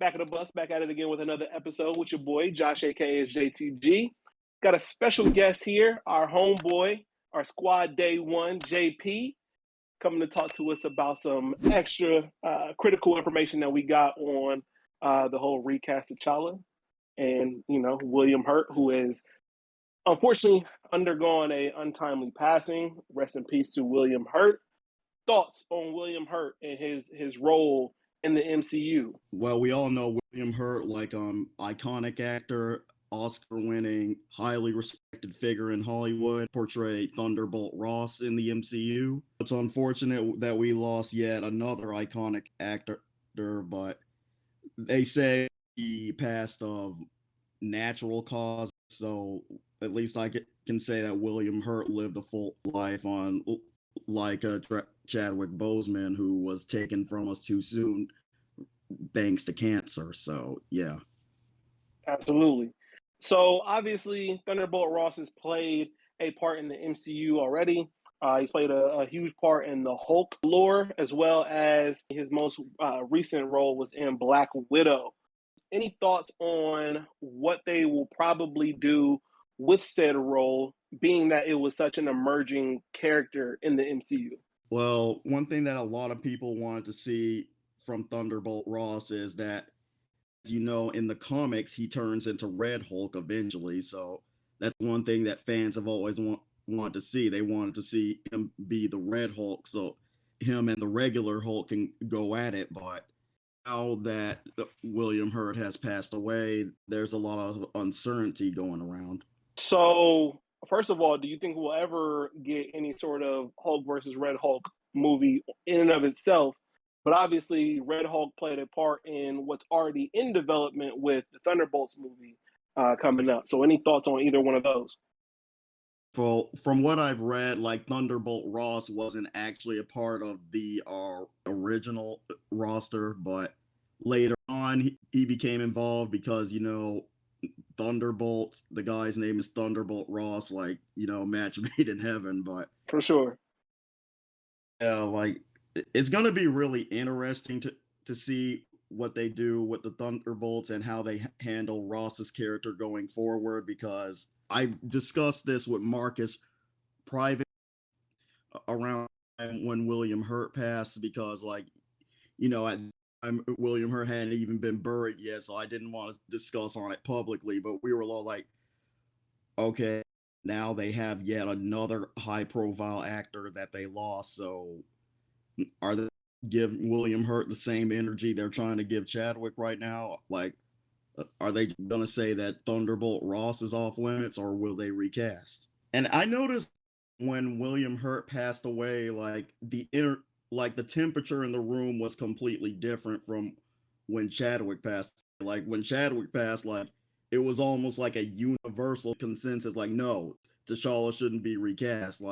Back of the bus, back at it again with another episode with your boy, Josh, aka JTG. Got a special guest here, our homeboy, our squad day one, JP, coming to talk to us about some extra critical information that we got on the whole recast Tchalla and, William Hurt, who is unfortunately undergone a untimely passing. Rest in peace to William Hurt. Thoughts on William Hurt and his role in the MCU? Well, we all know William Hurt, iconic actor, Oscar-winning, highly respected figure in Hollywood, portrayed Thunderbolt Ross in the MCU. It's unfortunate that we lost yet another iconic actor, but they say he passed of natural causes, so at least I can say that William Hurt lived a full life on Chadwick Boseman, who was taken from us too soon thanks to cancer. So yeah, absolutely. So obviously Thunderbolt Ross has played a part in the MCU already. He's played a huge part in the Hulk lore, as well as his most recent role was in Black Widow. Any thoughts on what they will probably do with said role, being that it was such an emerging character in the MCU? Well, one thing that a lot of people wanted to see from Thunderbolt Ross is that, as you know, in the comics, he turns into Red Hulk eventually. So that's one thing that fans have always wanted to see. They wanted to see him be the Red Hulk, so him and the regular Hulk can go at it. But now that William Hurt has passed away, there's a lot of uncertainty going around. So, first of all, do you think we'll ever get any sort of Hulk versus Red Hulk movie in and of itself? But obviously, Red Hulk played a part in what's already in development with the Thunderbolts movie coming up. So, any thoughts on either one of those? From what I've read, Thunderbolt Ross wasn't actually a part of the original roster, but later on he became involved because, Thunderbolts, the guy's name is Thunderbolt Ross, match made in heaven. But for sure, yeah, it's gonna be really interesting to see what they do with the Thunderbolts and how they handle Ross's character going forward, because I discussed this with Marcus private around when William Hurt passed, because at William Hurt hadn't even been buried yet, so I didn't want to discuss on it publicly, but we were all like, okay, now they have yet another high profile actor that they lost, so are they giving William Hurt the same energy they're trying to give Chadwick right now? Are they gonna say that Thunderbolt Ross is off limits, or will they recast? And I noticed when William Hurt passed away, the temperature in the room was completely different from when Chadwick passed. When Chadwick passed, it was almost like a universal consensus, no, T'Challa shouldn't be recast.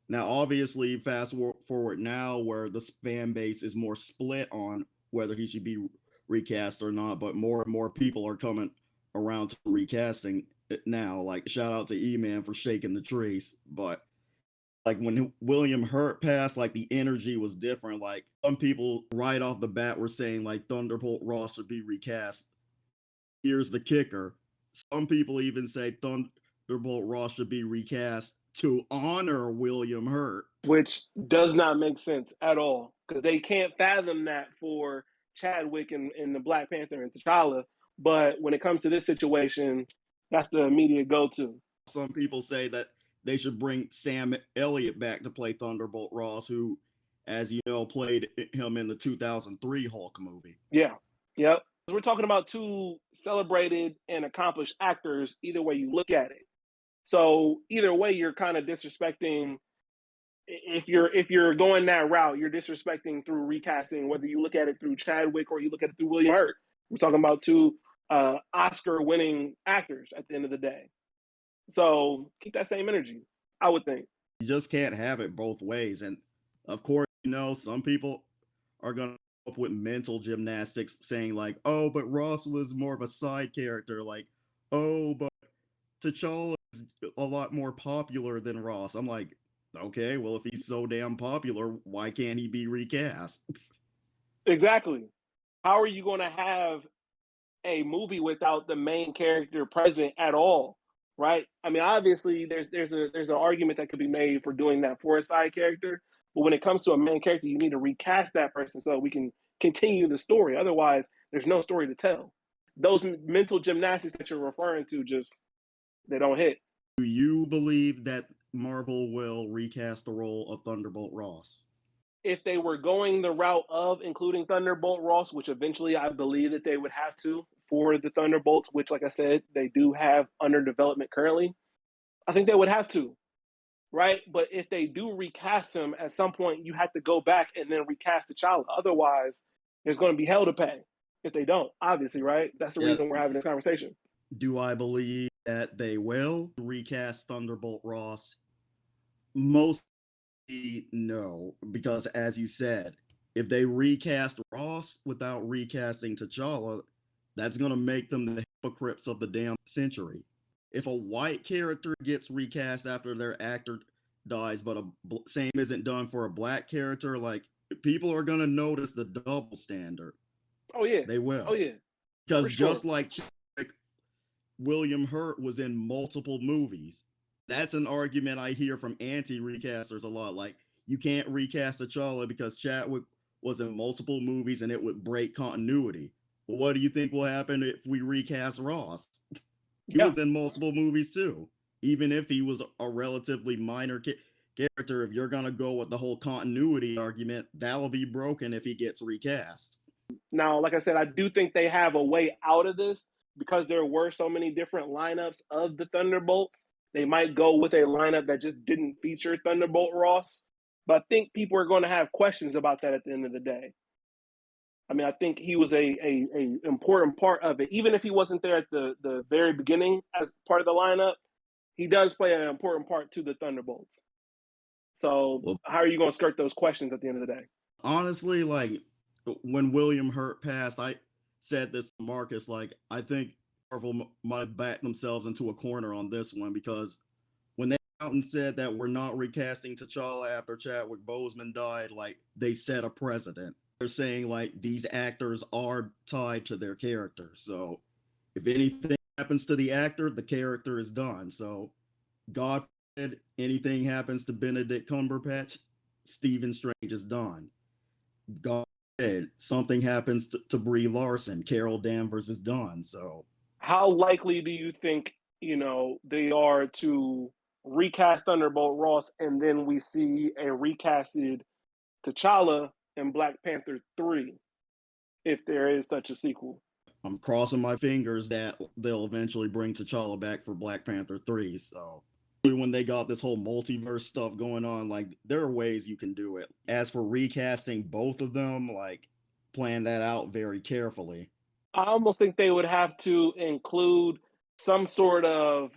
Now, obviously, fast forward now, where the fan base is more split on whether he should be recast or not, but more and more people are coming around to recasting it now. Shout out to E-Man for shaking the trees. But when William Hurt passed, the energy was different. Some people right off the bat were saying Thunderbolt Ross should be recast. Here's the kicker: some people even say Thunderbolt Ross should be recast to honor William Hurt, which does not make sense at all, because they can't fathom that for Chadwick and the Black Panther and T'Challa. But when it comes to this situation, that's the immediate go-to. Some people say that they should bring Sam Elliott back to play Thunderbolt Ross, who, as you know, played him in the 2003 Hulk movie. Yeah. Yep. We're talking about two celebrated and accomplished actors, either way you look at it. So either way, you're kind of disrespecting. If you're going that route, you're disrespecting through recasting, whether you look at it through Chadwick or you look at it through William Hurt. We're talking about two Oscar-winning actors at the end of the day. So keep that same energy, I would think. You just can't have it both ways. And of course, some people are going to come up with mental gymnastics saying oh, but Ross was more of a side character. Oh, but T'Challa is a lot more popular than Ross. I'm like, okay, well, if he's so damn popular, why can't he be recast? Exactly. how are you going to have a movie without the main character present at all, right? I mean, obviously, there's an argument that could be made for doing that for a side character, but when it comes to a main character, you need to recast that person so we can continue the story. Otherwise, there's no story to tell. Those mental gymnastics that you're referring to just they don't hit. Do you believe that Marvel will recast the role of Thunderbolt Ross? If they were going the route of including Thunderbolt Ross, which eventually I believe that they would have to for the Thunderbolts, which, like I said, they do have under development currently, I think they would have to, right? But if they do recast him, at some point you have to go back and then recast Tchalla. Otherwise, there's going to be hell to pay if they don't, obviously, right? That's the reason we're having this conversation. Do I believe that they will recast Thunderbolt Ross? Mostly no, because as you said, if they recast Ross without recasting T'Challa, that's going to make them the hypocrites of the damn century. If a white character gets recast after their actor dies, but same isn't done for a black character, like people are going to notice the double standard. Oh yeah, they will. Oh yeah, because just like William Hurt was in multiple movies. That's an argument I hear from anti-recasters a lot. Like, you can't recast T'Challa because Chadwick was in multiple movies and it would break continuity. But what do you think will happen if we recast Ross? He was in multiple movies too. Even if he was a relatively minor character, if you're going to go with the whole continuity argument, that'll be broken if he gets recast. Now, like I said, I do think they have a way out of this because there were so many different lineups of the Thunderbolts. They might go with a lineup that just didn't feature Thunderbolt Ross. But I think people are going to have questions about that at the end of the day. I mean, I think he was a important part of it. Even if he wasn't there at the very beginning as part of the lineup, he does play an important part to the Thunderbolts. So how are you going to skirt those questions at the end of the day? Honestly, like when William Hurt passed, I said this to Marcus, like, I think Marvel might have backed themselves into a corner on this one, because when they out and said that we're not recasting T'Challa after Chadwick Boseman died, like, they set a precedent. They're saying, like, these actors are tied to their character. So if anything happens to the actor, the character is done. So God forbid anything happens to Benedict Cumberbatch, Stephen Strange is done. God forbid something happens to Brie Larson, Carol Danvers is done. So how likely do you think, they are to recast Thunderbolt Ross and then we see a recasted T'Challa in Black Panther 3, if there is such a sequel? I'm crossing my fingers that they'll eventually bring T'Challa back for Black Panther 3. So when they got this whole multiverse stuff going on, like, there are ways you can do it. As for recasting both of them, like, plan that out very carefully. I almost think they would have to include some sort of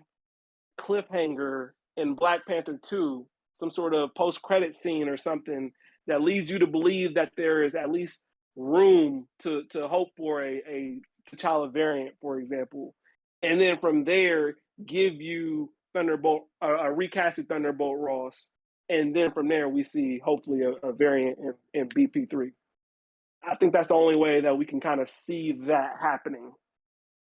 cliffhanger in Black Panther 2, some sort of post-credit scene or something that leads you to believe that there is at least room to hope for a T'Challa variant, for example. And then from there, give you Thunderbolt, a recasted Thunderbolt Ross. And then from there, we see hopefully a variant in BP3. I think that's the only way that we can kind of see that happening.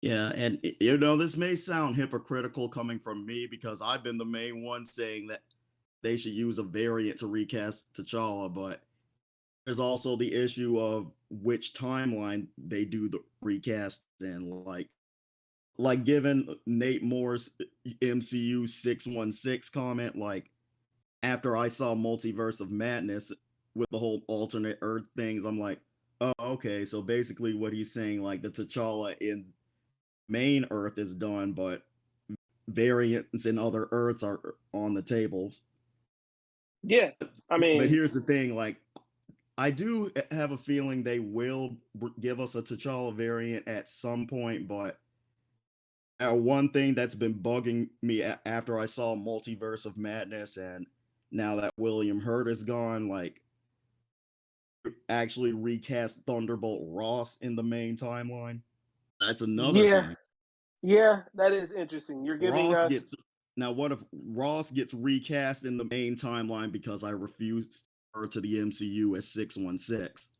Yeah, and this may sound hypocritical coming from me, because I've been the main one saying that they should use a variant to recast T'Challa, but there's also the issue of which timeline they do the recast in. Like given Nate Moore's MCU 616 comment, like, after I saw Multiverse of Madness with the whole alternate Earth things, I'm like, oh, okay, so basically what he's saying, like, the T'Challa in main Earth is done, but variants in other Earths are on the tables. Yeah, I mean, but here's the thing, like, I do have a feeling they will give us a T'Challa variant at some point, but one thing that's been bugging me after I saw Multiverse of Madness, and now that William Hurt is gone, like, actually recast Thunderbolt Ross in the main timeline. That's another thing. Yeah, that is interesting. You're giving us. Now, what if Ross gets recast in the main timeline because I refuse her to the MCU as 616?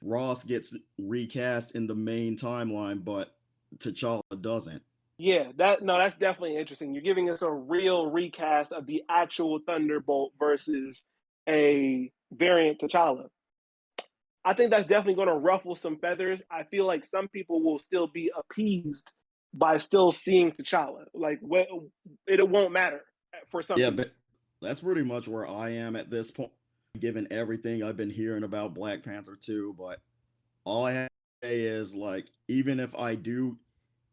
Ross gets recast in the main timeline, but T'Challa doesn't. Yeah, that's definitely interesting. You're giving us a real recast of the actual Thunderbolt versus a variant T'Challa. I think that's definitely going to ruffle some feathers. I feel like some people will still be appeased by still seeing T'Challa. Like, it won't matter for some Yeah, people. but that's pretty much where I am at this point, given everything I've been hearing about Black Panther 2. But all I have to say is, like, even if I do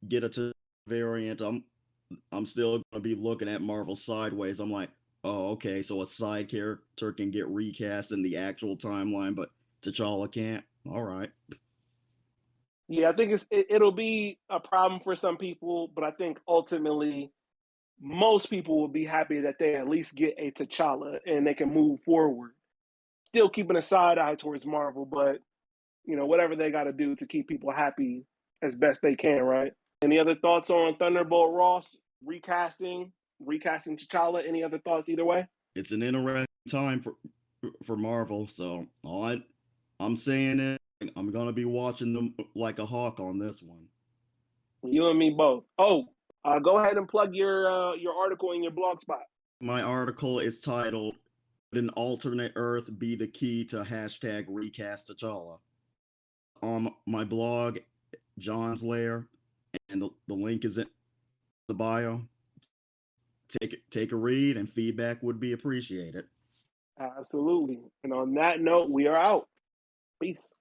get a variant, I'm still gonna be looking at Marvel sideways. I'm like, oh, okay, so a side character can get recast in the actual timeline, but T'Challa can't. All right. Yeah, I think it'll be a problem for some people, but I think ultimately most people will be happy that they at least get a T'Challa and they can move forward. Still keeping a side eye towards Marvel, but whatever they got to do to keep people happy as best they can, right? Any other thoughts on Thunderbolt Ross recasting T'Challa? Any other thoughts either way? It's an interesting time for Marvel, so I'm saying it. I'm gonna be watching them like a hawk on this one. You and me both. Oh, go ahead and plug your article in your blog spot. My article is titled "Would an alternate Earth be the key to hashtag recast T'Challa?" On my blog, John's Lair, and the link is in the bio. Take a read, and feedback would be appreciated. Absolutely. And on that note, we are out. Peace.